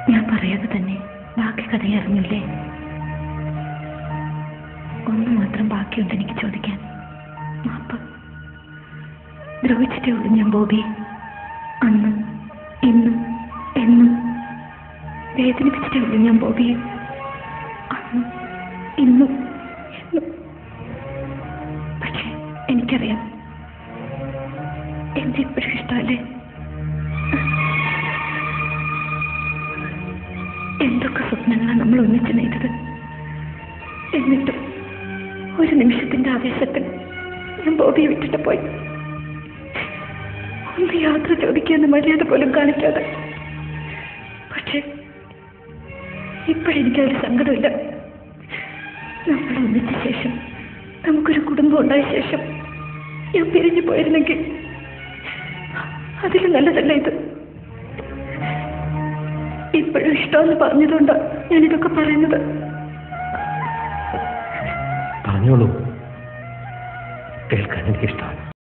ഞാൻ പറയാതെ തന്നെ ബാക്കി കഥ അറിഞ്ഞില്ലേ? ഒന്ന് മാത്രം ബാക്കിയുണ്ട് എനിക്ക് ചോദിക്കാൻ. മാപ്പ്. ദ്രോഹിച്ചിട്ടേ ഉള്ളൂ ഞാൻ ബോബിയെ. അന്നും ഇന്നും എന്നും വേദനിപ്പിച്ചിട്ടേ ഉള്ളൂ ഞാൻ ബോബിയെ. അന്നും ഇന്നും എന്നും. പക്ഷെ എനിക്കറിയാം എന്നെ ഇപ്പോഴും ഇഷ്ടമല്ലേ? എന്തൊക്കെ സ്വപ്നങ്ങളാണ് നമ്മൾ ഒന്നിച്ച് നെയ്തത്. എന്നിട്ടും ഒരു നിമിഷത്തിന്റെ ആവേശത്തിൽ ഞാൻ ബോബിയെ വിട്ടിട്ട് പോയി. ഒന്ന് യാത്ര ചോദിക്കാന്ന് മര്യാദ പോലും കാണിക്കാതെ. പക്ഷെ ഇപ്പോഴെനിക്കതൊരു സങ്കടമില്ല. നമ്മൾ ഒന്നിച്ച ശേഷം, നമുക്കൊരു കുടുംബം ഉണ്ടായ ശേഷം ഞാൻ പിരിഞ്ഞു പോയിരുന്നെങ്കിൽ അതിൽ നല്ലതല്ല ഇത്. ഇപ്പോഴും ഇഷ്ടമെന്ന് പറഞ്ഞതുകൊണ്ടാണ് ഞാനിതൊക്കെ പറയുന്നത്. പറഞ്ഞോളൂ, കേൾക്കാൻ എനിക്കിഷ്ടമാണ്.